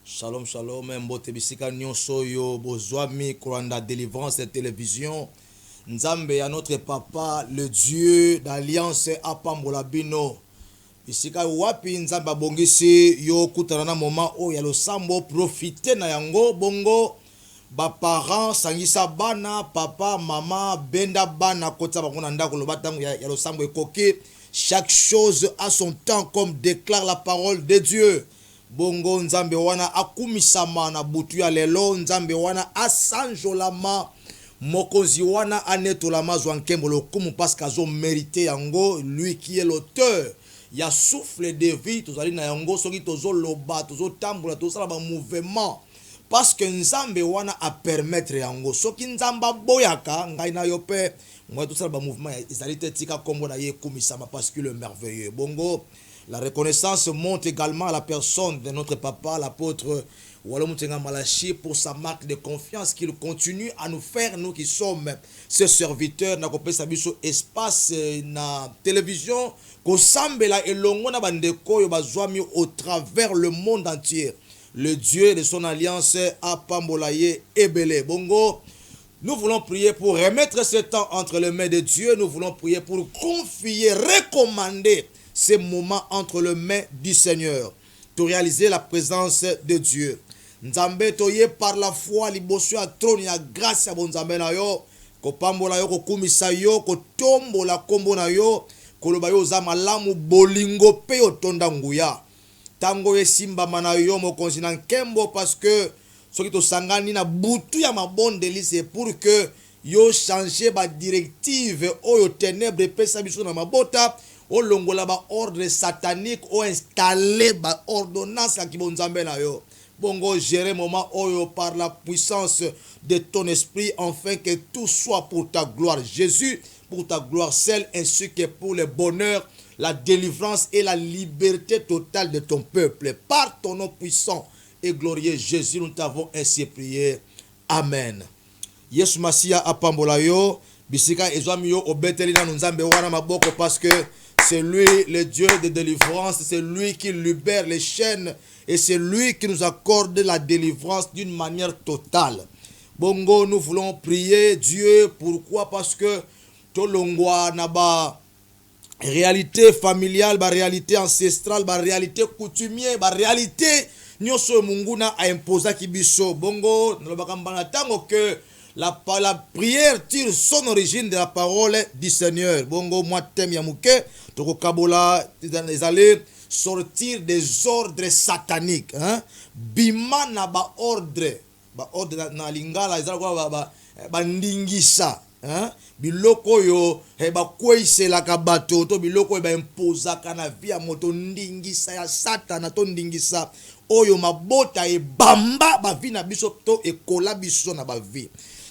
Shalom, shalom, mbote bisika nyonso yo bozwami kuranda délivrance et télévision. Nzambe ya notre papa, le Dieu d'alliance apambola bino. Bisika wapi nzambe abongisi yo kutana na moment o ya losambo profiter na yango bongo ba parents sangisa bana papa mama benda bana kota bango na ndako lobatango ya losambo ekoki. Chaque chose a son temps comme déclare la parole de Dieu. Bongo nzambe wana akumisama na butu ya lelo nzambe wana asanjolama mokonzi wana anetolama zwa nkembo lokumu parce qu'azo mérité yango lui qui est l'auteur ya souffle de vie tozali na yango soki tozo loba tozo tambola tozala ba mouvement parce que nzambe wana a permettre yango soki nzamba boyaka ngai na yo pe moi tozala ba mouvement ezali te tika kombo na ye kumisama parce que le merveilleux bongo. La reconnaissance monte également à la personne de notre papa, l'apôtre Walo Mutenga Malachi, pour sa marque de confiance qu'il continue à nous faire, nous qui sommes ses serviteurs, na kopesa biso espace na télévision, ko sambela elongo na bandeko yo bazwami au travers le monde entier. Le Dieu de son alliance a pambolaye ebele. Bongo, nous voulons prier pour remettre ce temps entre les mains de Dieu, nous voulons prier pour confier, recommander ces moments entre les mains du Seigneur, pour réaliser la présence de Dieu. Nzambe toye par la foi liboso ya trône ya grâce ya bonzambe na yo, ko pambola yo ko kumisa yo, ko tombola kombo na yo, ko loba yo za malamu bolingo pe yo tonda nguya. Tango esimba mana yo mokonzi na nkembo parce que soki to sangani na butu ya mabonde délice pour que yo changer ba directive oyo ténèbres pesa biso na mabota. O longola ba ordre satanique o installé ba ordonnance à kibonzambe na yo. Bongo gérer moment oyo par la puissance de ton esprit afin que tout soit pour ta gloire Jésus, pour ta gloire seule ainsi que pour le bonheur, la délivrance et la liberté totale de ton peuple. Par ton nom puissant et glorieux Jésus, nous t'avons ainsi prié. Amen. Yesu Masia apambola yo bisika ezwami yo obeteli na nzambe wana maboko parce que c'est lui le Dieu de délivrance, c'est lui qui libère les chaînes et c'est lui qui nous accorde la délivrance d'une manière totale. Bongo, nous voulons prier Dieu. Pourquoi? Parce que tolongwa na ba réalité familiale, ba réalité ancestrale, ba réalité coutumière, ba réalité nyoso munguna a imposé kibiso. Bongo, nalobakambana tango que la prière tire son origine de la parole du Seigneur. Bongo, moi, thème yamouke, toko kabola, les allées sortir des ordres sataniques. Bima na ba ordre na lingala, ba ndingisa. Biloko yo, ba kweise la kabato, to biloko ba imposa kana via moto ndingisa ya satana, to ndingisa. Oyo mabota e bamba ba vi na biso to e kola biso na ba vi.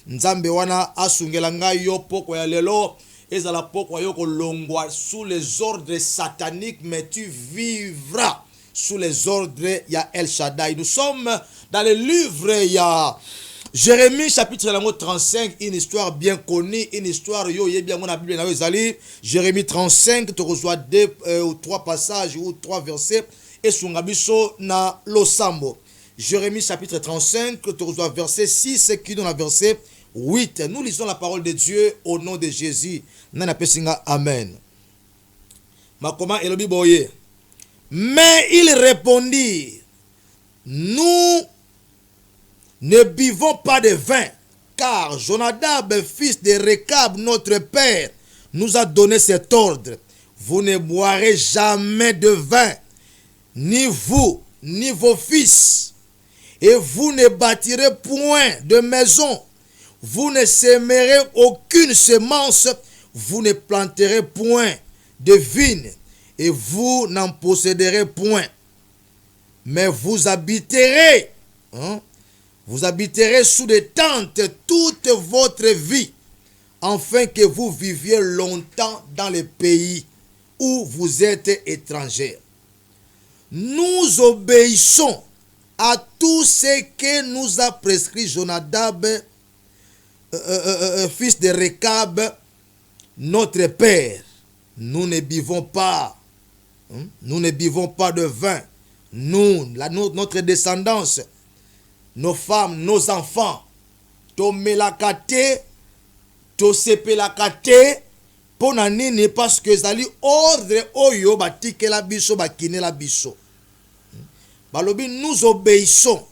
Nzambe wana asungela ngai yo poko ya lelo ezala poko yo kolongwa sous les ordres sataniques mais tu vivras sous les ordres ya El Shaddai. Nous sommes dans le livre ya Jérémie chapitre 35, une histoire bien connue, une histoire yo ye bien na Bible na yo ezali Jérémie 35 tu reçois 2 ou 3 passages ou 3 versets et sunga biso na losambo. Jérémie chapitre 35 tu reçois verset 6 qui donne la verset 8. Nous lisons la parole de Dieu au nom de Jésus. Nana pesinga amen. Makoma elobi boye. Mais il répondit, nous ne buvons pas de vin, car Jonadab, fils de Rekab, notre père, nous a donné cet ordre. Vous ne boirez jamais de vin, ni vous, ni vos fils, et vous ne bâtirez point de maison. Vous ne sèmerez aucune semence, vous ne planterez point de vignes, et vous n'en posséderez point. Mais vous habiterez, vous habiterez sous des tentes toute votre vie, afin que vous viviez longtemps dans les pays où vous êtes étrangers. Nous obéissons à tout ce que nous a prescrit Jonadab, fils de Rekab, notre père. Nous ne buvons pas, nous ne buvons pas de vin. Nous, notre descendance, nos femmes, nos enfants, tomelakate, tosepelakate, pona nini parce que zali ordre oyo batikela biso bakinela biso. Balobi nous obéissons.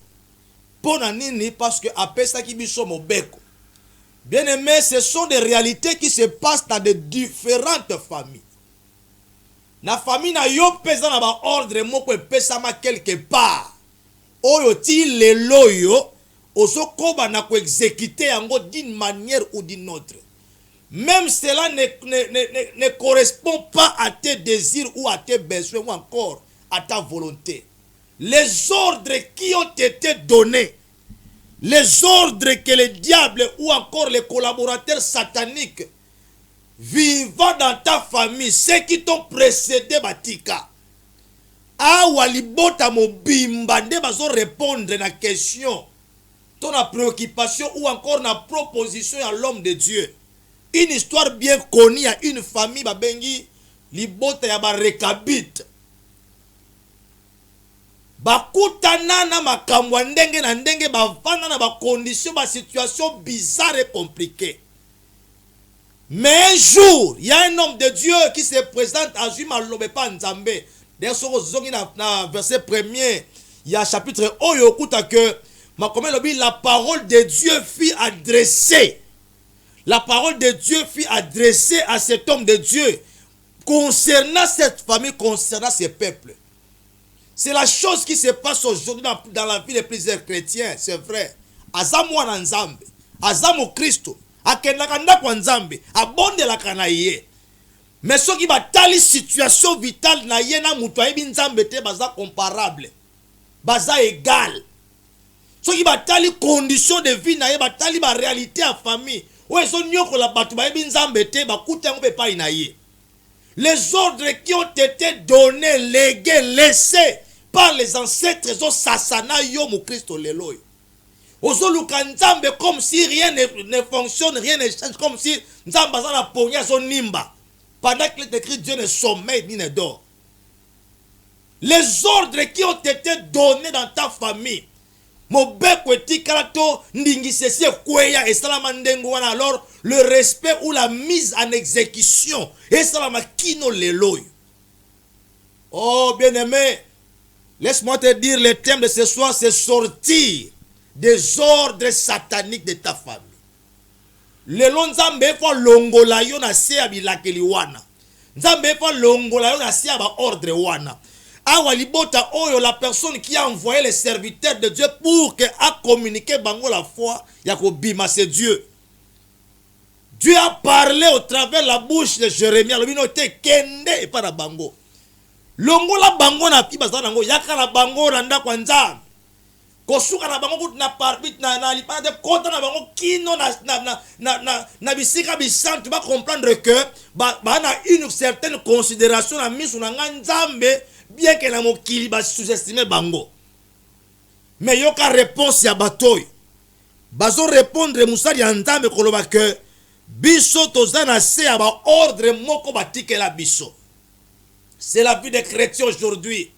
Pona nini parce que apesa ki biso mobeko. Bien aimé, ce sont des réalités qui se passent dans de différentes familles. Na famille na yo pesa na ba ordre moko epesama quelque part. Oyo ti lelo yo ozo koba na ko exécuter yango d'une manière ou d'une autre. Même cela ne correspond pas à tes désirs ou à tes besoins ou encore à ta volonté. Les ordres qui ont été donnés, les ordres que le diable ou encore les collaborateurs sataniques vivant dans ta famille, ceux qui t'ont précédé batika. Awa libota mobimba nde bazo répondre na question, ton préoccupation ou encore na proposition à l'homme de Dieu. Une histoire bien connue à une famille babengi libota ya ba Rekabite. Bakutana na makambo ndenge na ndenge bavana na ba conditions ba situation bizarre et compliquée. Mais un jour, il y a un homme de Dieu qui se présente à Juma Lobepa Nzambe. D'ailleurs, sur le verset 1er, il y a chapitre Oyo Kuta que la parole de Dieu fut adressée. La parole de Dieu fut adressée à cet homme de Dieu concernant cette famille, concernant ce peuple. C'est la chose qui se passe aujourd'hui dans la vie de plusieurs chrétiens, c'est vrai. Azamu Nzambe, Azamu Christo, Akendaka ndako Nzambe, abondelaka na ye. Mais ce qui batali situation vitale na ye na mutu ayebi Nzambe te baza comparable, baza égal. Ce qui batali condition de vie na ye batali ba réalité à famille. Ouais, son nyoko la batu bayebi Nzambe te bakuta ngo pe pa na ye. Les ordres qui ont été donnés, légués, laissés par les ancêtres, ils ont sasana yo mu Christo lelo. Ozoluka Nzambe comme si rien ne fonctionne, rien ne change, comme si Nzambe a la pogna son nimba. Pendant que l'écrit Dieu ne sommeille ni ne dort. Les ordres qui ont été donnés dans ta famille, mobeko etikarato ndingisese kweya esalama ndengo wana, alors le respect ou la mise en exécution esalama kino lelo. Oh bien-aimé, laisse-moi te dire, le thème de ce soir, c'est sortir des ordres sataniques de ta famille. Lelo Nzambe fa longola yo na se abilakeli wana. Nzambe fa longola yo na se ba ordre wana. Awa libota oyo, la personne qui a envoyé les serviteurs de Dieu pour que a communiqué bango la foi, yakobima c'est Dieu. Dieu a parlé au travers la bouche de Jérémie. Le bino te kende et pas la bango. Longo la bango na pi bazana ngo yaka la bango randa kwa Nzambe. Kosuka na bango na parbit na lipa de kota na bango kino na bisika bisantu ba comprendre que ba na une certaine considération na misu na Nzambe, bien que na mokili ba sous-estimer bango. Mais yoka réponse ya batoy. Bazo répondre musali ya Nzambe koloba que biso tozana se ya ba ordre moko batikela biso. C'est la vie des chrétiens aujourd'hui.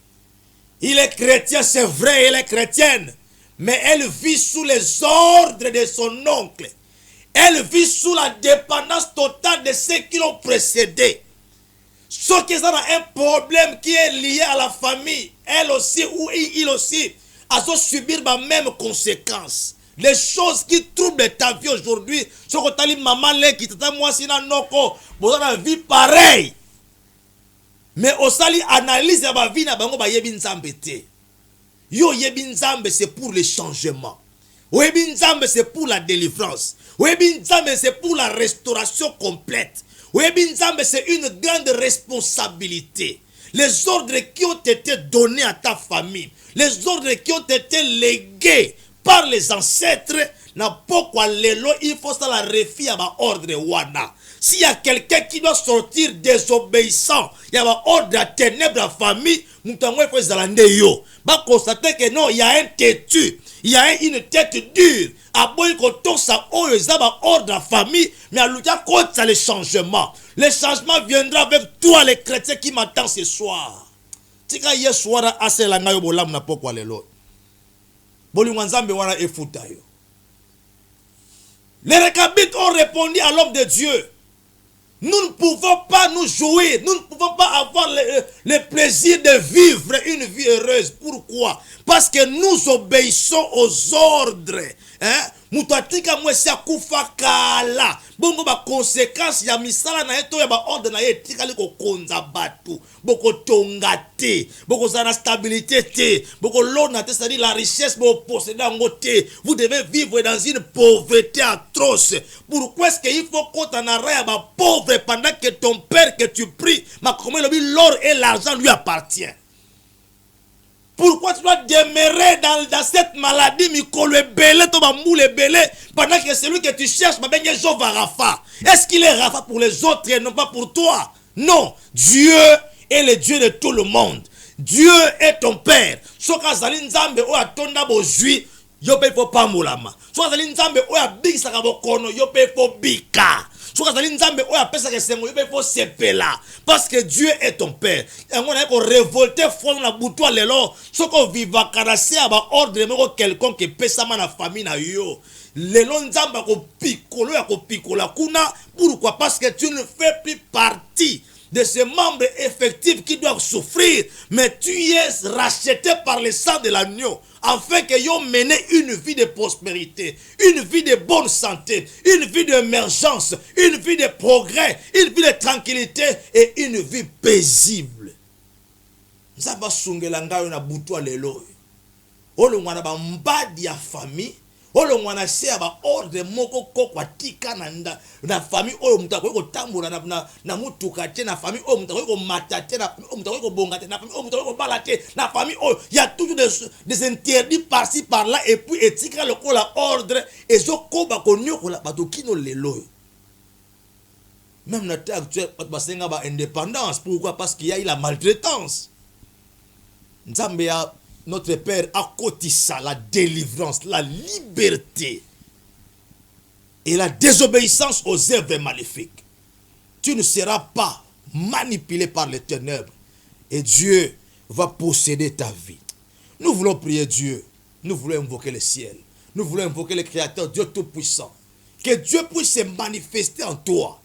Il est chrétien, c'est vrai, elle est chrétienne. Mais elle vit sous les ordres de son oncle. Elle vit sous la dépendance totale de ceux qui l'ont précédé. Ceux qui ont un problème qui est lié à la famille, elle aussi ou il aussi, à subir les mêmes conséquences. Les choses qui troublent ta vie aujourd'hui, ce que tu as dit, maman, qui t'a moi, si vous avez une vie pareille. Mais au sali analyse ya ba vie na bango ba yebi Nzambe te. Yo yebi Nzambe c'est pour le changement. Yebi Nzambe c'est pour la délivrance. Yebi Nzambe c'est pour la restauration complète. Yebi Nzambe c'est une grande responsabilité. Les ordres qui ont été donnés à ta famille, les ordres qui ont été légués par les ancêtres, na pourquoi lelo il faut ça la refie à ma ordre wana. S'il y a quelqu'un qui doit sortir désobéissant, il y a un ordre à ténèbres la famille, nous t'envoie il faut zalandeyo. Bah constater que non, il y a un têtu, il y a une tête dure. À boy koto ça oh les ordre la famille, mais à l'outil contre ça les changements. Le changement viendra avec toi les chrétiens qui m'attendent ce soir. Tika hier soir à la ngayo bolam na pourquoi lelo. Bolingwanzambe wana efuta yo. Les Rechabites ont répondu à l'homme de Dieu. Nous ne pouvons pas nous jouir, nous ne pouvons pas avoir le plaisir de vivre une vie heureuse. Pourquoi? Parce que nous obéissons aux ordres. Mutatika mwesi akufa kala. Bongo ba conséquence ya misala na eto ya ba ordre na ye tikali ko konza batu. Boko tongate, boko zana stabilité te, boko lona te, c'est-à-dire la richesse bo posséder en côté. Vous devez vivre dans une pauvreté atroce. Pourquoi est-ce qu'il faut qu'on t'en arrête ba pauvre pendant que ton père que tu pries, ma comment l'or et l'argent lui appartient? Pourquoi tu dois demeurer dans cette maladie, Mikolo Belé, Toba Moule Belé, pendant que celui que tu cherches, Jova Rafa? Est-ce qu'il est Rafa pour les autres et non pas pour toi? Non, Dieu est le Dieu de tout le monde. Dieu est ton Père. Soka Zali Nzambe o atonda bozui, yope fo pamulama. Soka Zali Nzambe o abiki sakabokono, yope fo bika. Parce que Dieu est ton Père. Et on a révolté fond la boutoir les lots. Ce qu'on viva carasser à ordre quelqu'un qui pèse sa la famille na yo. Les longs zamba ko piccolo ya ko piccola kuna. Pourquoi? Parce que tu ne fais plus partie de ces membres effectifs qui doivent souffrir, mais tu es racheté par le sang de l'agneau, afin que yo mène une vie de prospérité, une vie de bonne santé, une vie d'émergence, une vie de progrès, une vie de tranquillité et une vie paisible. Nzaba sungela ngayo na butwa lelo. Olo mwana ba mbadi ya famille. Olo mwana se aba ordre moko kokwa tika na famille oyo mutako ko tambula na mutuka te na famille oyo mutako ko matate na mutako ko bonga te na famille oyo mutako ko balate na famille oyo il y a toujours des interdits par-ci par-là et puis etika lokola ordre ezo koba ko nyokola bato kino lelo. Même na temps actuel basenga ba indépendance. Pourquoi? Parce qu'il y a eu la maltraitance. Nzambe ya notre Père a cotissé la délivrance, la liberté et la désobéissance aux œuvres maléfiques. Tu ne seras pas manipulé par les ténèbres et Dieu va posséder ta vie. Nous voulons prier Dieu, nous voulons invoquer le ciel, nous voulons invoquer le Créateur, Dieu Tout-Puissant. Que Dieu puisse se manifester en toi.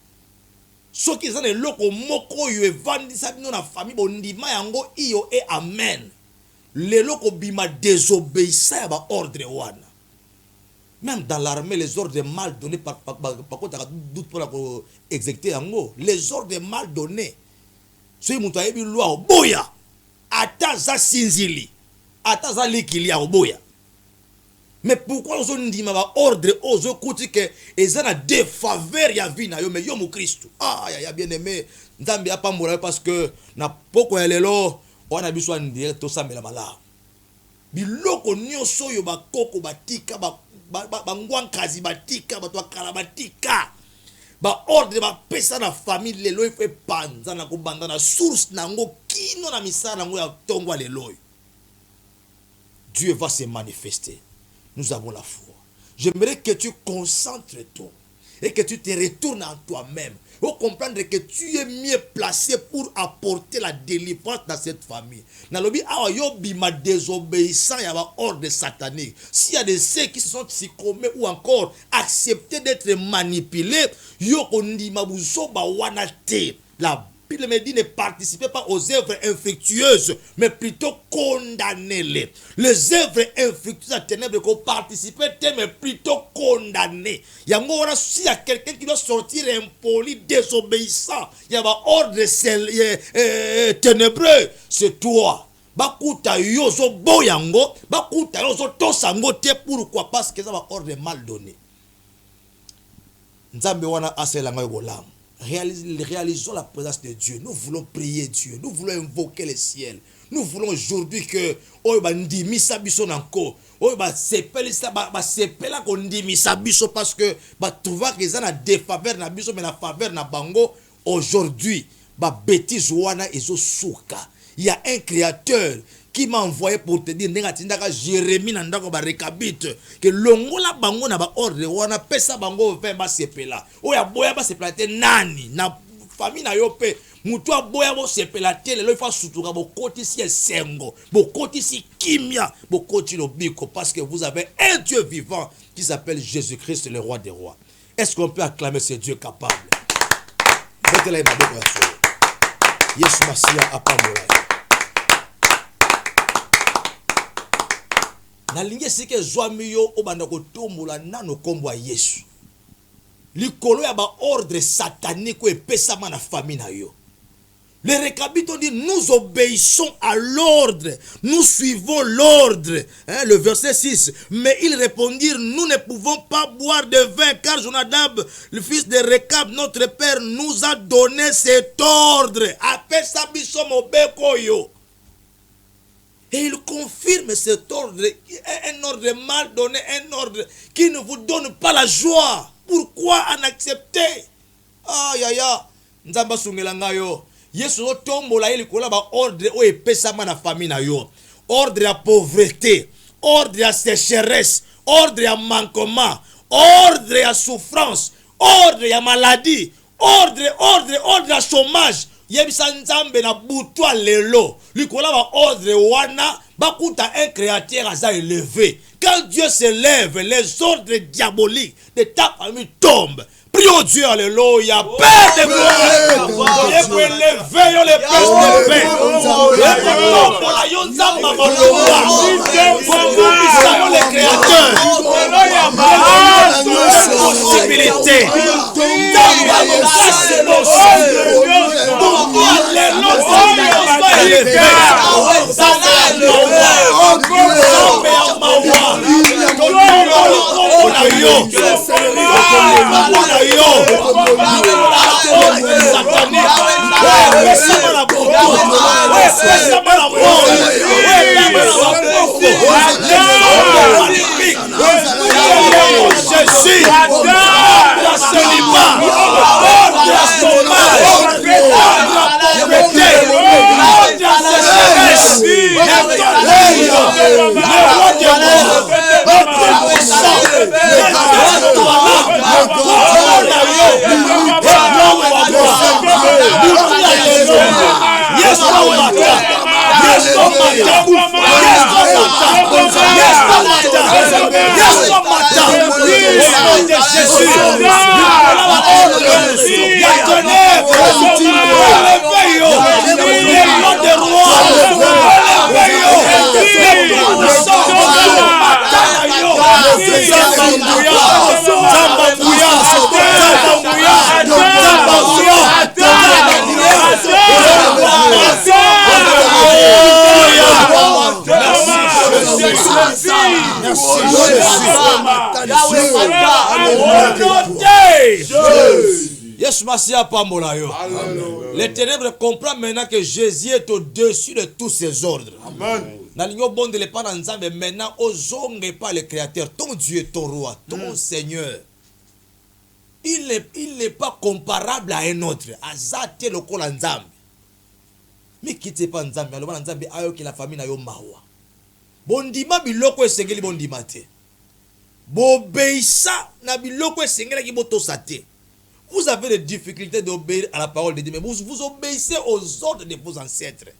Ce qui est loko moko yo evandi sabino na famille bondima yango iyo et amen. Les locaux bima désobéissant à ordre wana. Même dans l'armée, les ordres mal donnés par contre, doute pour exécuter yango. Les ordres mal donnés. Ceux qui ont eu loi boya. Ata za sinzili. Ata za likilia boya. Mais pourquoi on dit ma ordre aux autres que ils ont des faveurs ya vie na yo mais yo mu Christ. Ah ya bien aimé. Nzambe a pas mourir parce que na poko elelo on a besoin de dire tout ça mais la mala. Biloko nyonso yo bakoko batika bangwankazi batika batwa kalabatika. Ba ordre ba pesa na famille lelo il fait panza na kobanda na source nango kino na misala nango ya tongwa lelo. Dieu va se manifester. Nous avons la foi. J'aimerais que tu concentres toi et que tu te retournes en toi-même. Pour comprendre que tu es mieux placé pour apporter la délivrance dans cette famille. Nalobi awa bima désobéissant y a ordre satanique. S'il y a des ceux qui se sont psychomés ou encore acceptés d'être manipulés, yo kondi mabuzo ba wanate. La Bible me dit ne participez pas aux œuvres infructueuses, mais plutôt condamnez-les. Les œuvres infructueuses à ténèbres qu'on participe, mais plutôt condamnez. Il y a quelqu'un qui doit sortir impoli, désobéissant. Il y a un ordre ténébreux. C'est toi. Bakuta yozo boyango, bakuta yozo tosango te. Pourquoi? Parce que ça va ordre mal donné. Nzambe wana aselanga yobolam. Réalisons la présence de Dieu. Nous voulons prier Dieu. Nous voulons invoquer le ciel. Nous voulons aujourd'hui que oyo basepelisa basepela kondimisa biso parce que batrouva que eza na défaveur na biso mais na faveur na bango aujourd'hui babétise wana ezosuka. Il y a un créateur qui m'a envoyé pour te dire ndenge tindaka Jérémie na ndako ba rekabite que longola bango na ba ordre wana pesa bango vin basepela oyo boya basepela te nani na famille na yo pe mutu aboya bo sepela te lelo ifa sutuka bokotisi esengo bokotisi kimia bokoti lobiko parce que vous avez un Dieu vivant qui s'appelle Jésus-Christ le roi des rois. Est-ce qu'on peut acclamer ce Dieu capable? Mettez-la in maboko ya solo. Yesu Masia apambola. Nalingi sike zwami yo obanda kotombola nano kombo ya Yesu. Likolo ya ba ordre satanique epesama na famille na yo. Les récabites ont dit, nous obéissons à l'ordre, nous suivons l'ordre. Hein, le verset 6. Mais ils répondirent, nous ne pouvons pas boire de vin, car Jonadab, le fils de Rekab, notre père, nous a donné cet ordre. Et il confirme cet ordre, un ordre mal donné, un ordre qui ne vous donne pas la joie. Pourquoi en accepter? Aïe aïe aïe, nzamba sungelanga yo. Yesu tombola ili kola ba ordre o epesama na famille na yo. Ordre ya pauvreté, ordre ya sécheresse, ordre ya manquement, ordre ya souffrance, ordre ya maladie, ordre ya chômage. Yebisa nzambe na butwa lelo. Likola ba ordre wana bakuta un créateur aza élevé. Quand Dieu se lève, les ordres diaboliques de ta famille tombent. Prions Dieu, alléluia. Père de gloire, et pour élever les pères de paix. Et pour la yonzamba maloba. Nous sommes les créateurs. Possibilité. Yes, Masia Pambola yo. Les ténèbres comprennent maintenant que Jésus est au-dessus de tous ses ordres. Amen. Maintenant, ozonge pas le Créateur, ton Dieu, ton roi, ton Seigneur. Il n'est pas comparable à un autre. Azate le kol nzambe. Mais quittez pas nzambe, alors nzambe ayo que la famille na yo mawa. Bondima biloko esengeli bondima te. Bobeisa na biloko esengeli ki botosate. Vous avez des difficultés d'obéir à la parole de Dieu, mais vous obéissez aux ordres de vos ancêtres.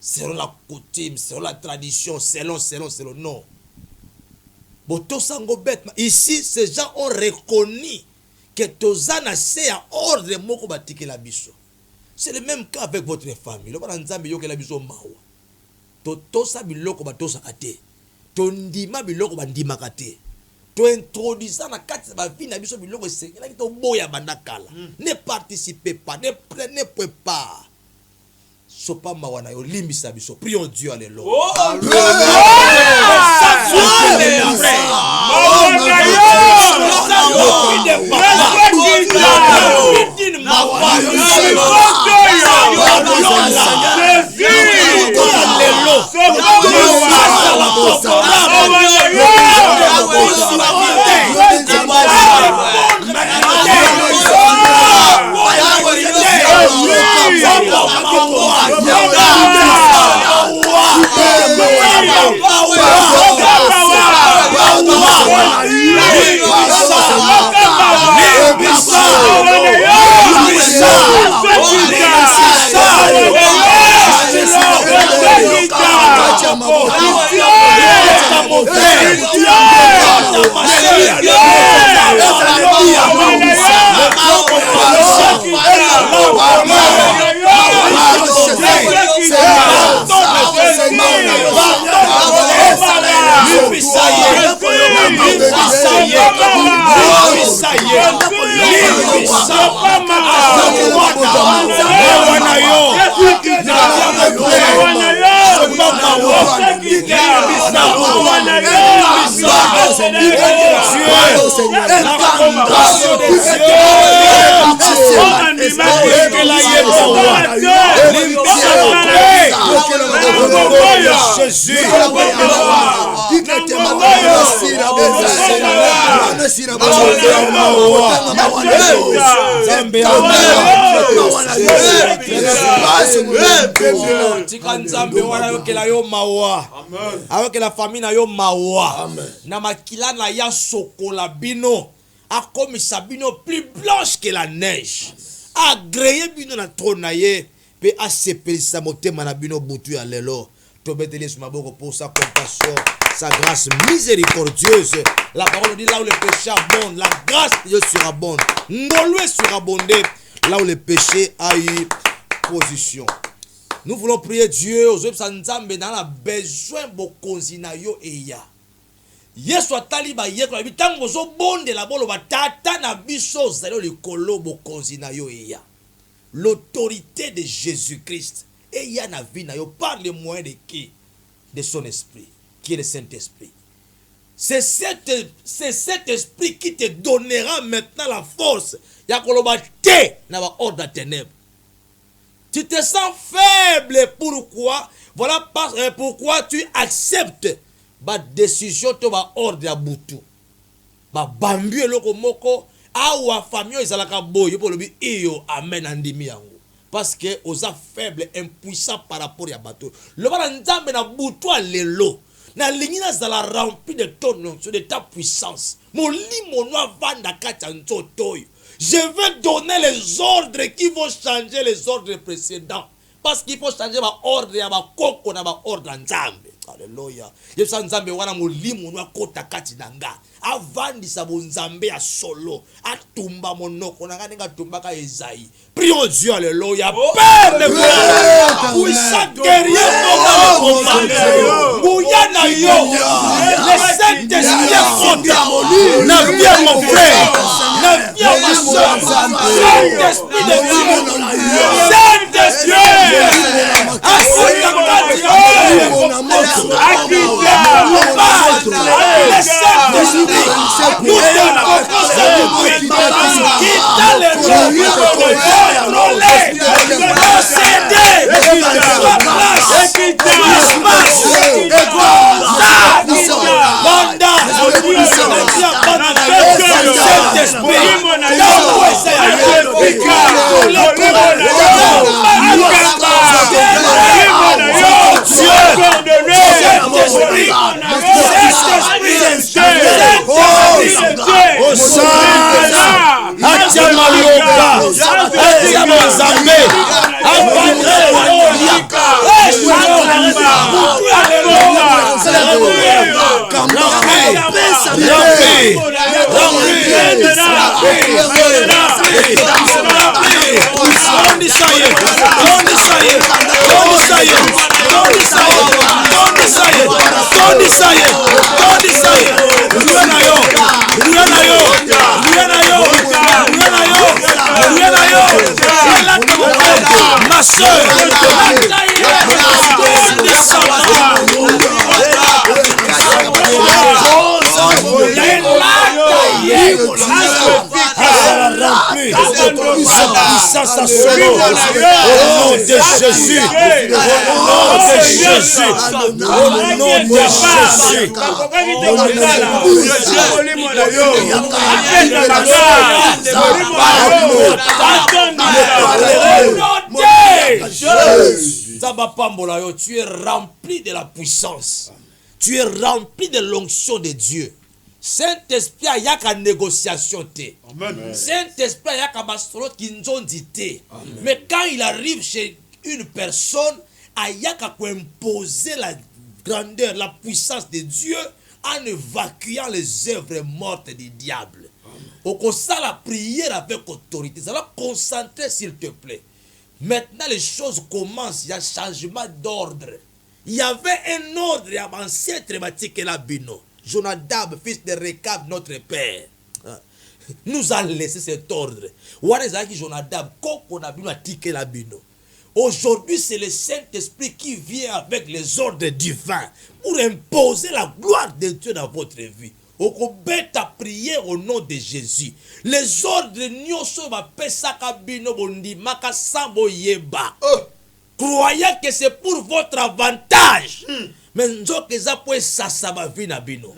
Selon la coutume, selon la tradition, selon, non. Ici, ces gens ont reconnu que Tozana c'est à ordre moko batike la biso. C'est le même cas avec votre famille. Le banzambe yo ke la biso mawa. Totosa biloko batosa kate. Tondima biloko bandima kate. To introduire na kati ba vie na biso biloko esengela ki to boya bandakala. Ne participez pas, ne prenez pas. Sopa mawana yo limbisa biso. Prions Dieu, alléluia. avec la famille na yo mawa na makila na ya sokola bino akomisa bino plus blanche que la neige agréé bino na trône na ye pe asepelisa motema na bino butu ya lelo tobeteli sur maboko pour sa compassion sa grâce miséricordieuse. La parole dit là où le péché abonde, la grâce de Dieu surabonde. Ngolwe surabondé là où le péché a eu position. Nous voulons prier Dieu aux hommes Nzambe dans la besoin bokonzi na yo eya. Yesu atali ba yeko na bitango zo bonde la bolo batata na biso zalo likolo bokonzi na yo eya. L'autorité de Jésus-Christ eya na vie na yo par le moyen de qui? De son esprit, qui est le Saint-Esprit. C'est cet esprit qui te donnera maintenant la force. Ya koloba te na ba ordre de ténèbres. Tu te sens faible, pourquoi? Voilà pourquoi tu acceptes ba décision to ba ordre ya butu. Ba bambi eloko moko awa famille ezalaka boyo pour lobi iyo amen andimi yango. Parce que osa faible, impuissant par rapport à bateau. Le bala nzambe na butu lelo. Na lingina zala rempli de ton onction, de ta puissance. Mon limono vanda kacha nzotoyo. Je vais donner les ordres qui vont changer les ordres précédents. Parce qu'il faut changer ma ordre ya ba koko na ba ordre nzambe. Alléluia. Yesa nzambe wana molimo no akota kati nanga. Avandisa bo nzambe ya solo. Atumba monoko nanga ninga tumbaka Esaïe. Prions Dieu, alléluia. Père de gloire. Puissant guerrier no Bouyana yo. Le Saint-Esprit est na viens mon frère. Na viens ma soeur. Saint-Esprit de Dieu. Saint-Esprit. Ma soeur, au nom de Jésus, au nom de Jésus, tu es rempli de la puissance. tu es rempli de l'onction de Dieu. Saint-Esprit a yaka négociation te. Saint-Esprit a yaka bastrot qui nous dit te. Mais quand il arrive chez une personne, a yaka pour imposer la grandeur, la puissance de Dieu en évacuant les œuvres mortes du diable. Au constat la prière avec autorité, ça va concentrer s'il te plaît. Maintenant les choses commencent, il y a changement d'ordre. Il y avait un ordre à l'ancien thématique et la bino. Jonadab, fils de Rekab, notre père, nous a laissé cet ordre. Jonadab, aujourd'hui, c'est le Saint-Esprit qui vient avec les ordres divins pour imposer la gloire de Dieu dans votre vie. Okobet à prier au nom de Jésus. Les ordres nyoso va pesaka bino bondi maka sambo yeba. Croyez que c'est pour votre avantage. Mais nzoke za po sasa ba vina bino.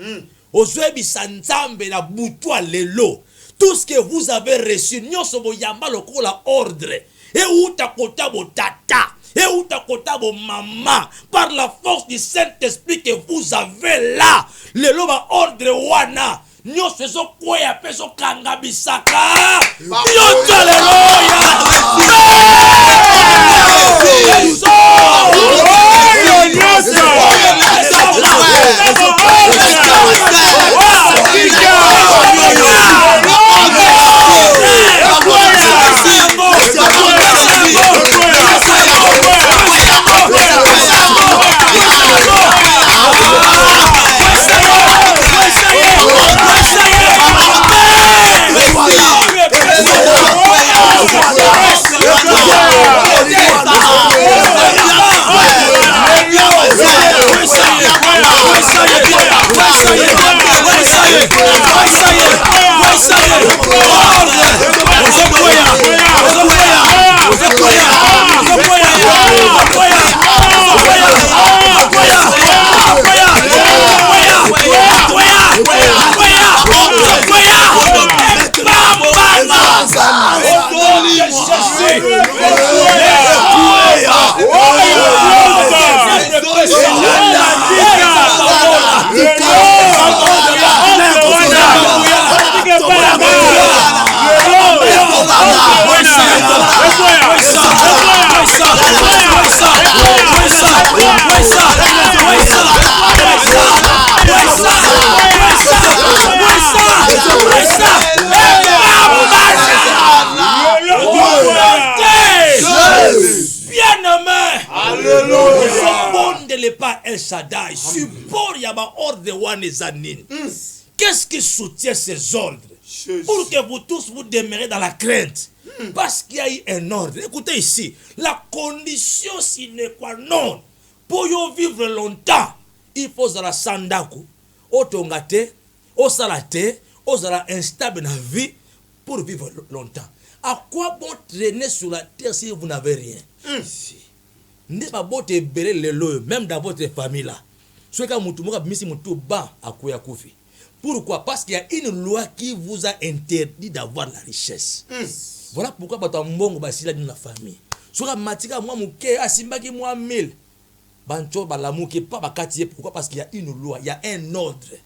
Ozwebi sanzambe na butwa lelo. Tout ce que vous avez reçu nyoso bo yamba lokola ordre. Et où ta kota bo tata. Et où ta kota bo maman. Par la force du Saint-Esprit que vous avez là. Le loba ordre wana. Nyo sezo kwea peso kanga bisaka. Nyo haleluya. Shaddai, support yaba ordre wane zanin. Qu'est-ce qui soutient ces ordres? Pour que vous tous vous demeurez dans la crainte. Parce qu'il y a eu un ordre. Écoutez ici, la condition sine qua non pour y vivre longtemps, il faut zala sandaku, otongate, osalate, osala instable dans la vie pour vivre longtemps. À quoi bon traîner sur la terre si vous n'avez rien? N'est pas bon te bérer le lot, même dans votre famille là. Ce que moutoumouka misi moutou ba à kouya koufi. Pourquoi? Parce qu'il y a une loi qui vous a interdit d'avoir la richesse. Voilà pourquoi bato mbongo basila dans la famille. Ce que matika moi mouké asimbaki moi 1000. Bancho balamuke pas bakati. Pourquoi? Parce qu'il y a une loi, il y a un ordre.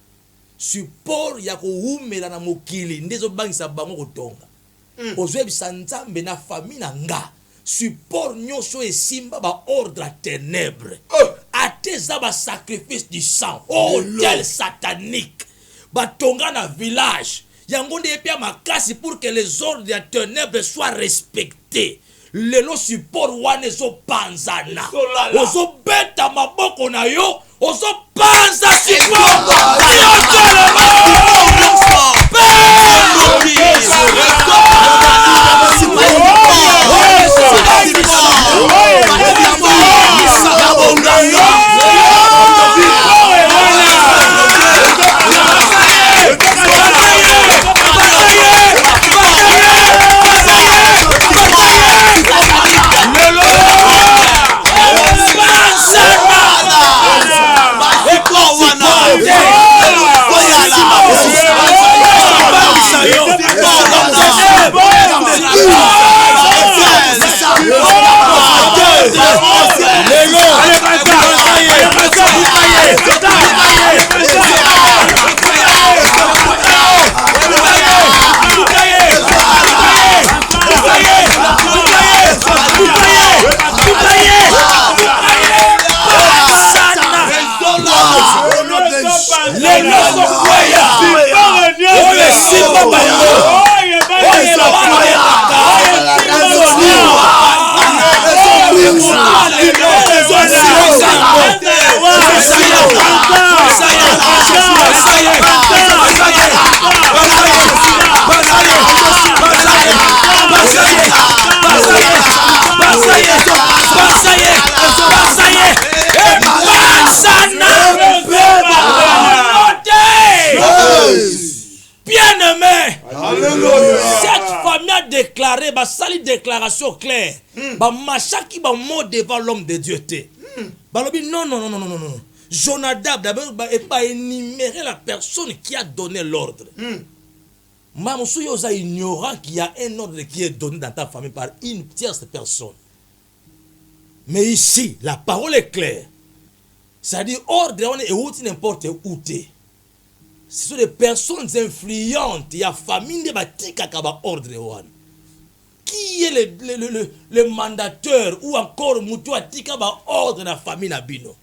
Support ya ko umela na mokili ndezo bangisa bango kotonga. Ozwe bisanzambe na famille na nga. Support nyonso et simba ba ordre à ténèbres. Ateza ba sacrifice du sang. Tel satanique. Ba tonga na village. Yango de pia makasi pour que les ordres à ténèbres soient respectés. Lelo support wane zo panzana. Ozo beta maboko na yo. Ozo panza support. Bien-aimé, cette famille a déclaré, sali déclaration claire, machaki ba mot devant l'homme de Dieu. Non. Jonadab d'abord et pas énumérer la personne qui a donné l'ordre. Mamoussou yosa ignorant qu'il y a un ordre qui est donné dans ta famille par une tierce personne. Mais ici, la parole est claire. C'est-à-dire, ordre, on est où n'importe où. Ce sont des personnes influentes. Il y a famille de batika kaba ordre. Qui est le mandateur ou encore mutu atika ba ordre na famille na bino?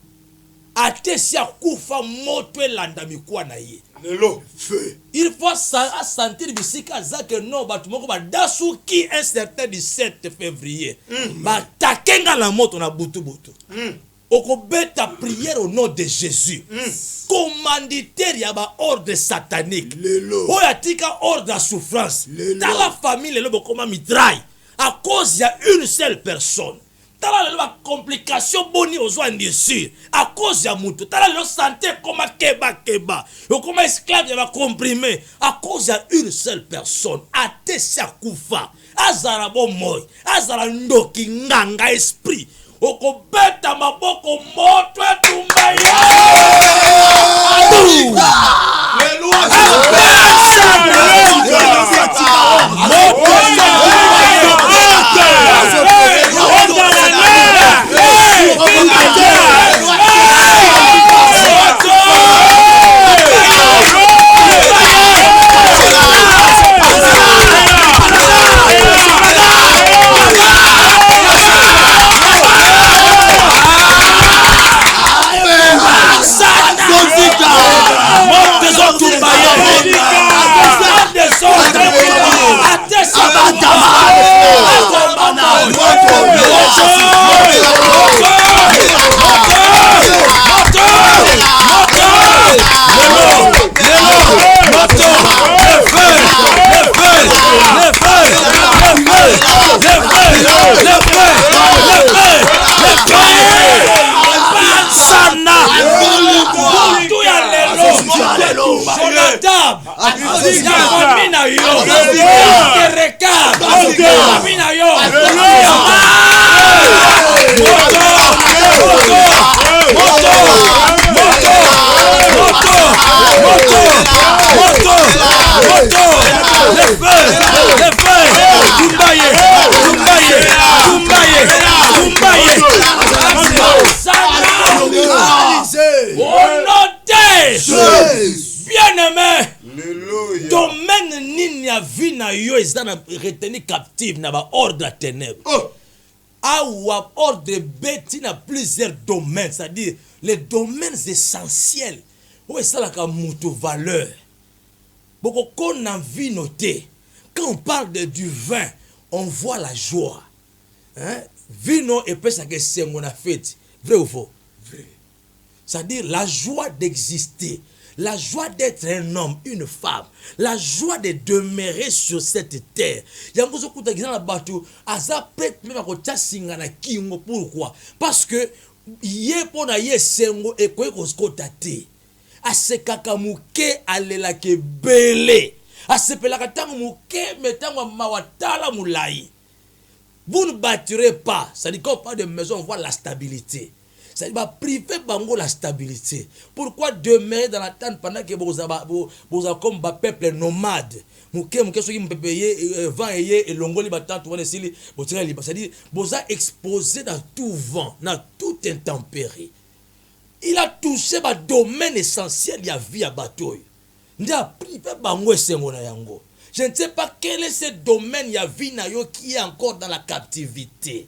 Ate si akufa moto elanda mikwa na ye. Il faut sentir bisika zake non batumoko ba dasuki un certain 17 février. Ba takenga la moto na butu. Okobeta prière au nom de Jésus. Commanditaire ya ba ordre satanique. Oya tika ordre à souffrance. Dans la famille le bokoma mitraille à cause il y a une seule personne. Tala la complication boni ozo indisir à cause ya mutu. Tala le santé comme keba. Yo comme esclave ya ba comprimé à cause ya une seule personne. Ate sa kufa. Azara bo moy. Azara ndoki nganga esprit. Okobeta maboko moto etumbaye. Domaine nini ya vie na yo ezana retenu captive na ba ordre à ténèbres. Awa ordre beti na plusieurs domaines, c'est-à-dire les domaines essentiels où est ça la mutu valeur. Beaucoup qu'on a vie noté. Quand on parle du vin, on voit la joie. Vino et peut ça que c'est mon fête. Vrai ou faux? Vrai. C'est-à-dire la joie d'exister. La joie d'être un homme, une femme, la joie de demeurer sur cette terre. Pourquoi? Parce que vous ne bâtirez pas. Ça dit qu'on parle de maison, on voit la stabilité. Ça va priver bango la stabilité. Pourquoi demeurer dans la tente pendant que vous avez comme un peuple nomade? Mouké soki mpepeye vent et longoli batante on est c'est-à-dire vous avez exposé dans tout vent, dans toute intempérie. Il a touché le domaine essentiel de la vie à bateau. Il a privé bango esengona yango. Je ne sais pas quel est ce domaine de la vie qui est encore dans la captivité.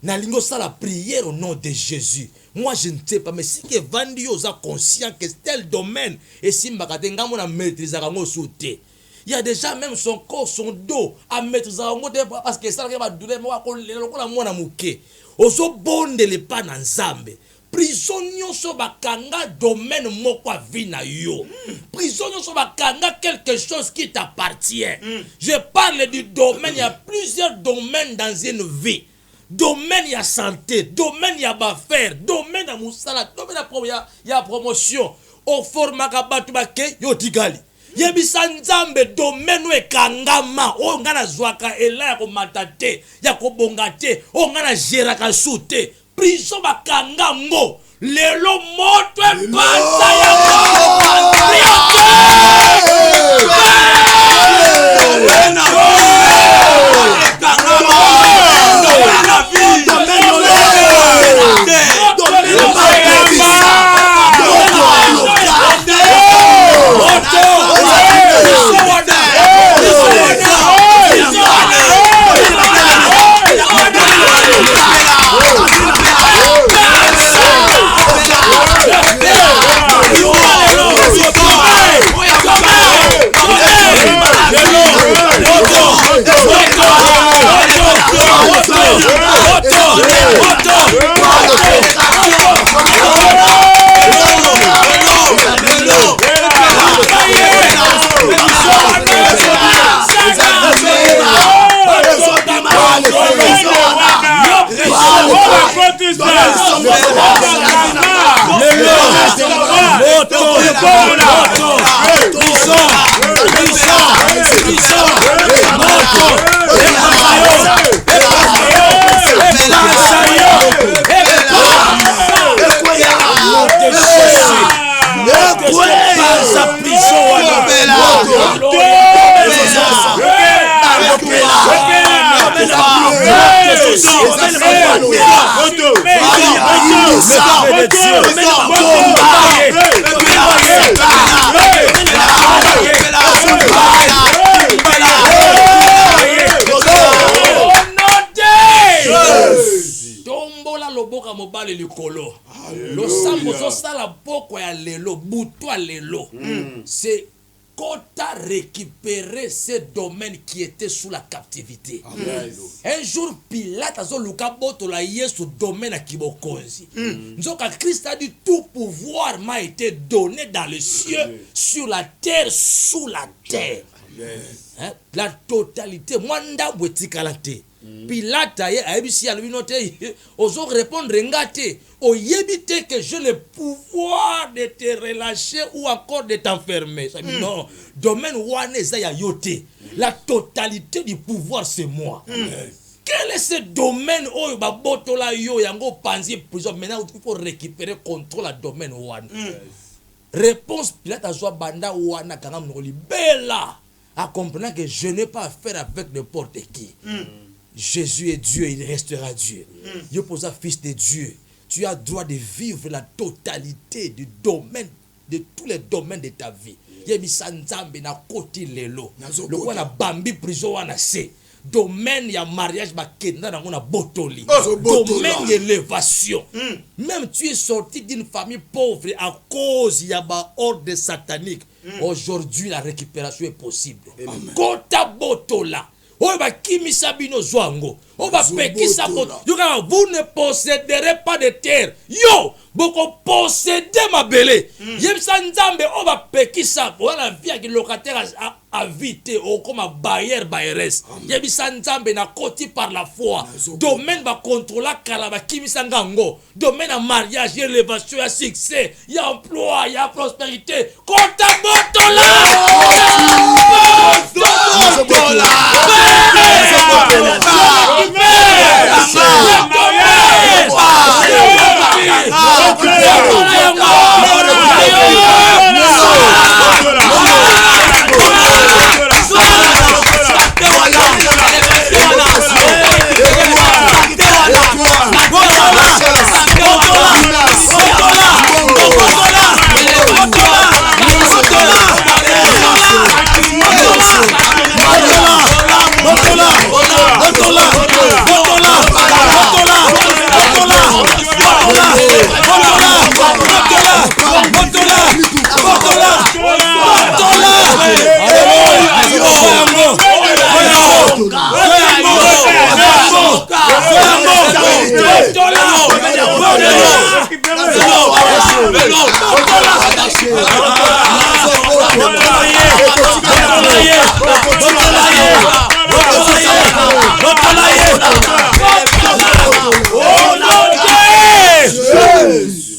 Nalingo ça la prière au nom de Jésus. Moi je ne sais pas, mais si que Vandi osa conscient que tel domaine et si mbakatenga mona maîtriser kango souté. Il y a déjà même son corps, son dos à maîtriser kango parce que ça va douleur moi ko la mona muke. Oso bonde le pas na nzambe. prison nyonso bakanga domaine moko vie na yo. Prison nyonso bakanga quelque chose qui t'appartient. Je parle du domaine, il y a plusieurs domaines dans une vie. Domaine ya santé, domaine ya affaire, domaine ya musala, domaine ya promotion. O formaka batu bake yo tigali. Yebisa nzambe domaine we kangama o ngana zwaka ela ya komatate ya kobongate o ngana geraka sute prison bakangango lelo moto pasa ya tombola loboka mobale likolo lo sambo so sala poko ya lelo buto ya lelo c'est Kota récupérer ces domaines qui étaient sous la captivité. Un jour, Pilate a dit la Yesu domaine à Kibokonzi. Nzoka Christ a dit tout pouvoir m'a été donné dans les cieux, sur la terre, sous la terre. Hein? La totalité. Mwanda bwetikalate. Pilate a dit à l'unité, oso répondre ngate, o yebite que j'ai le pouvoir de te relâcher ou encore de t'enfermer. Non, domaine wane ya yote. La totalité du pouvoir c'est moi. Quel est ce domaine où babotola yo yango panzi prison maintenant il faut récupérer contrôle la domaine wane. Réponse Pilate a joa banda wana kangam no libela à comprendre que je n'ai pas affaire avec n'importe qui. Jésus est Dieu, il restera Dieu. Yo posa fils de Dieu. Tu as droit de vivre la totalité du domaine, de tous les domaines de ta vie. Yebisa nzambe na koti lelo. Le wana bambi prison wana se. Domaine ya mariage bakenda na ngona botoli. Domaine d'élévation. Même tu es sorti d'une famille pauvre à cause ya ba ordre satanique. Aujourd'hui la récupération est possible. Kota botola. Oba kimisa bino zwango. Oba pekisa boto. Vous ne posséderez pas de terre. Yo, boko posséder ma belé. Yebisa nzambe oba pekisa. Wala via ki locataire a vite o comme barrière bayeres. Yebisa nzambe na koti par la foi. Domaine ba contrôler kalaba kimisa ngango. Domaine à mariage, élévation, ya succès, ya emploi, ya prospérité. Kota botola.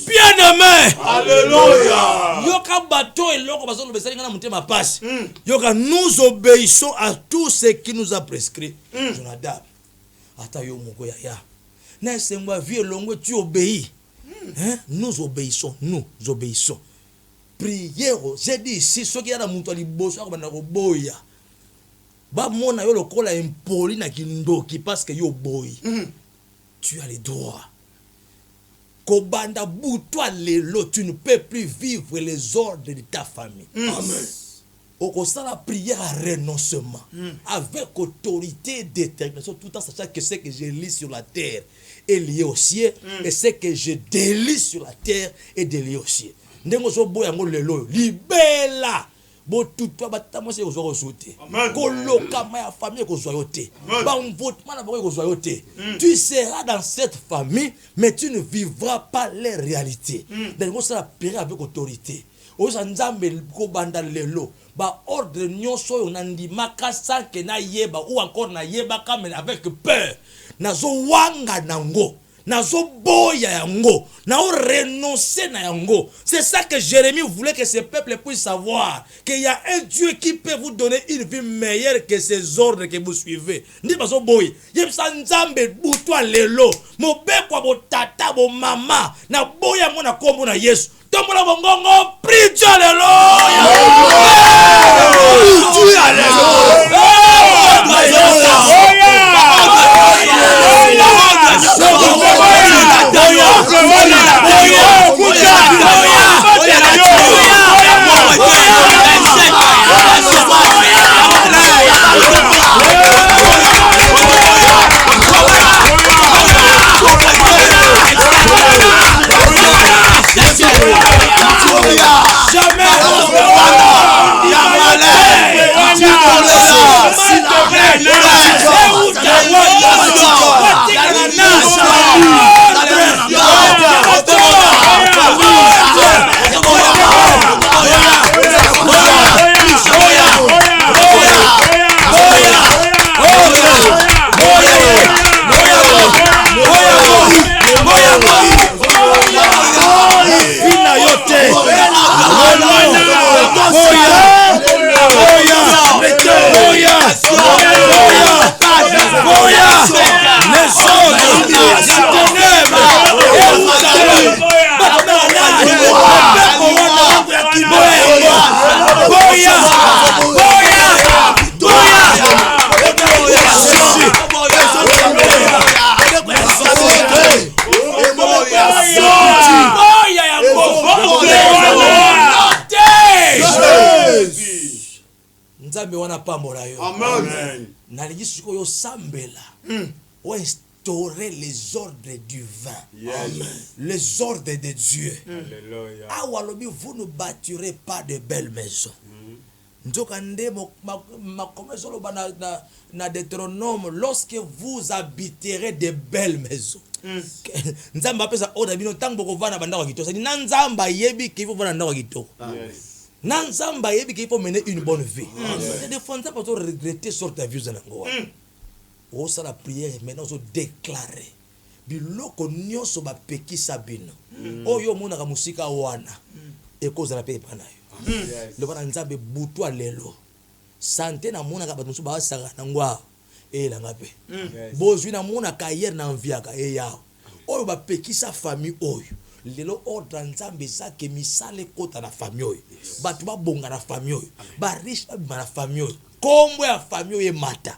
Bien-aimé. Alléluia. Yoka bateau et l'autre bateau le na monter ma passe. Yoka nous obéissons à tout ce qui nous a prescrit. Jonadab. Ata yo moko ya. Na sengwa vie longo tu obéis. Hein? Nous obéissons, nous obéissons. Prière, j'ai dit ici ceux qui a na muntu liboso akobanda ko boya. Ba mona yo lokola impoli na kindoki parce que yo boy. Tu as les droits. Kobanda boutoi lelo, tu ne peux plus vivre les ordres de ta famille. Amen. Au ça la prière à renoncement, avec autorité et détermination, tout en sachant que ce que je lis sur la terre est lié au ciel, et ce que je délie sur la terre est délié au ciel. Ndengo so boya ngo lelo, libela. Bo tout toi batamo se ko sauter. Koloka ma famille ko zoyote. Ba vote mana ko zoyote. Tu seras dans cette famille mais tu ne vivras pas les réalités. Donc ça la prière avec autorité. Oza nzambe ko banda lelo ba ordre nyonso yo nandimaka sanke na yeba ou encore na yeba comme avec peur. Nazo wanga nango. Nazo boya yango, na o renoncer na yango. C'est ça que Jérémie voulait que ce peuple puisse savoir, qu'il y a un Dieu qui peut vous donner une vie meilleure que ces ordres que vous suivez. Ndi baso boy, yebsa nzambe butwa lelo, mo bekwa bo tata bo mama, na boya mo na kombo na Yesu. Tombola bongongo, prie Dieu alléluia. Dieu alléluia. Amen. Naligi siko yo sambela. O instaurer les ordres du vin. Amen. Les ordres de Dieu. Alléluia. Awalobi, vous ne bâtirez pas de belles maisons. Ndokande ma commerce na Deutéronome, lorsque vous habiterez de belles maisons. Nzamba pesa oda bino tango kovana banda wa kitoko. Ni nzamba yebi ki faut vana na wa kitoko. Nzamba yebi ki faut mener une bonne vie. C'est des fois pour regretter sur ta vie zanango. O ça la prière maintenant so déclarer. Biloko nyonso ba pekisa bino. Oyo mona ka musika wana. Ekoza la pe panayo. Le bana nzambe butwa lelo. Santé na mona ka bato ba saka na ngwa. La ngape. Bozwi na mona ka hier na enviaka yao. Oyo ba pekisa famille oyo. Lelo ordre nzambe za ke misale kota na famille oyo. Batu ba bonga na famille oyo. Ba riche ba na famille oyo. Kombo ya famille oyo mata.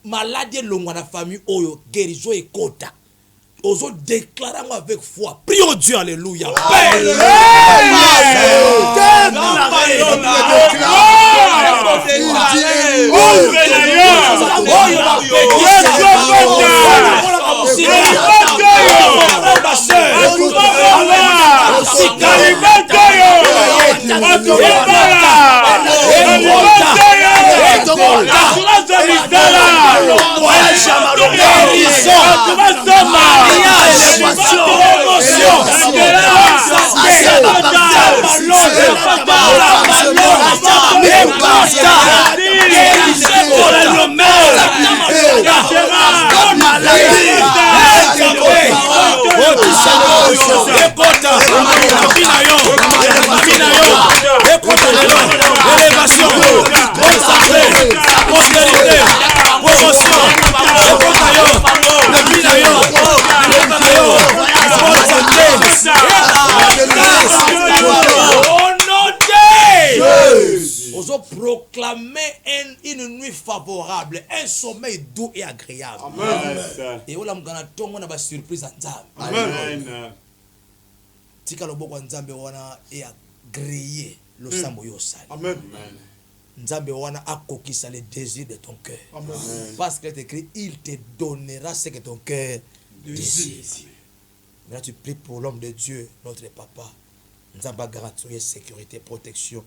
Maladie longwa na famille oyo guérison et kota. Ozo déclarer avec foi. Prions Dieu, alléluia. Proclamer une nuit favorable, un sommeil doux et agréable. Amen. Et on a une surprise en Nzambe. Amen. Tika loboko Nzambe wana et agréé le sambo yosali. Amen. Nzambe wana akokisa les désirs de ton cœur. Amen. Parce qu'il est écrit, il te donnera ce que ton cœur désire. Là tu pries pour l'homme de Dieu, notre papa. Nzambe garantir sécurité, protection.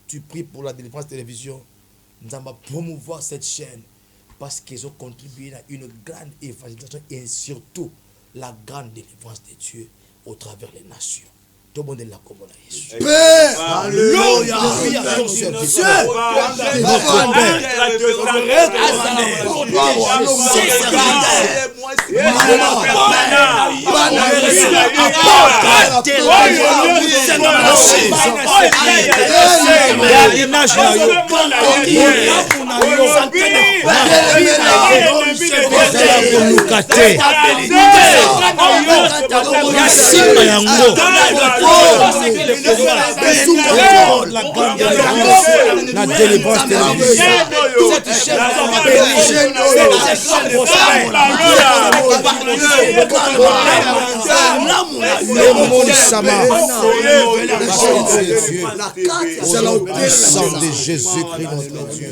Tu pries pour la délivrance télévision. Nous allons promouvoir cette chaîne parce qu'ils ont contribué à une grande évangélisation et surtout la grande délivrance de Dieu au travers des nations. Tout le monde est là comme on a Jésus. Père, alléluia. La délivrance de Jésus-Christ notre Dieu.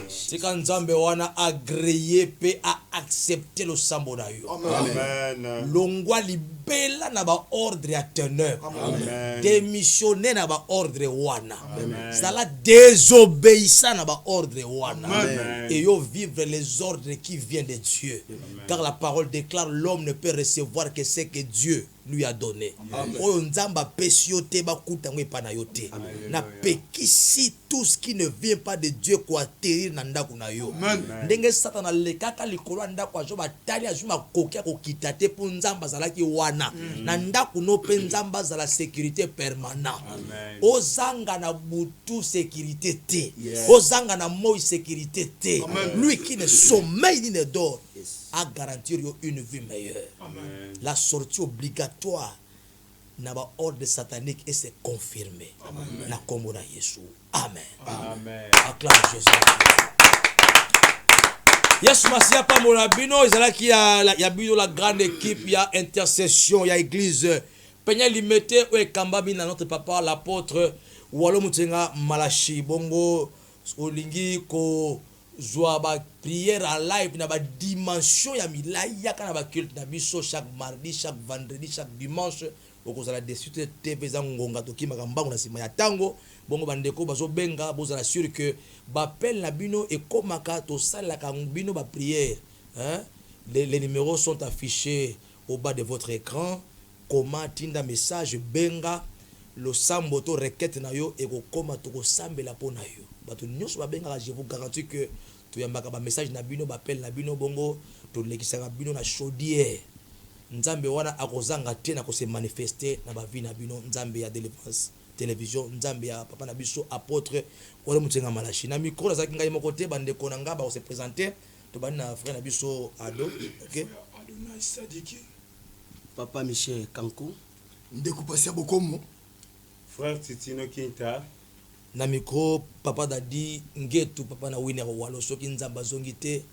C'est quand Nzambe wana agréé pe a accepté le sambo na yo. Amen. Longwa libela na ba ordre à teneur. Amen. Démissionner na ba ordre wana. Amen. Sala désobéissant na ba ordre wana. Amen. Et yo vivre les ordres qui viennent de Dieu. Amen. Car la parole déclare l'homme ne peut recevoir que ce que Dieu lui a donné. Oyo nzamba pesiote ba kutango epana yote. Na pekisi tout ce qui ne vient pas de Dieu quoi atterrir na ndako na yo. Ndenge satana lekaka likolo ndako ajo batali azuma kokia ko kitate pour nzamba zalaki wana. Na ndako no pe nzamba za la sécurité permanente. Ozanga na butu sécurité te. Ozanga na moi sécurité te. Lui qui ne sommeille ni ne dort à garantir une vie meilleure. Amen. La sortie obligatoire n'a pas ordre satanique et c'est confirmé. Amen. La combo na Jésus. Amen. Amen. Acclame Jésus. Yes, Masia Pamolabino, il y a bino la grande équipe, il y a intercession, il y a église. Penya limete ou kambabi na notre papa l'apôtre Walo Mutenga Malachi bongo olingi ko joa ba prière en live na ba dimension ya milaya kana ba culte na biso chaque mardi, chaque vendredi, chaque dimanche okozala dessus TV za ngonga to kimaka mbango na sima ya tango bongo bandeko bazo benga bozala sûr que bapel na bino et komaka to sala ka bino ba prière hein. Les numéros sont affichés au bas de votre écran. Comment tinda message benga le samboto requête na yo et ko koma to ko sambela pona yo bato nyonso ba benga je vous garantis que to yambaka ba message na bino bapel na bino bongo to lekisaka bino na chaudière nzambe wana akozanga te na ko se manifester na ba vie na bino nzambe ya délivrance télévision nzambe ya papa na biso apôtre Walo Mutenga Malachi na micro na zaki ngai moko te bande ko na ngaba ko se présenter to bani na frère na biso ado OK Adonai Sadiki Papa Michel Kankou Ndeko Passia Bokomo Frère Titino Kinta na micro papa dadi ngetu papa na winner walo soki nzamba zongite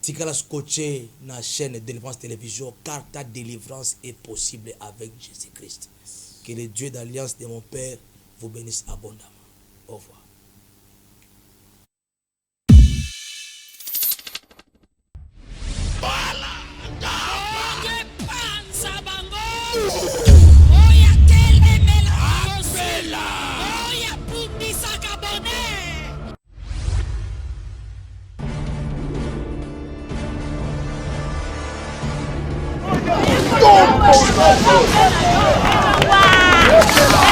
tikala scotché na chaîne Délivrance Télévision car ta délivrance est possible avec Jésus-Christ. Que le Dieu d'alliance de mon Père vous bénisse abondamment. Au revoir. Yekela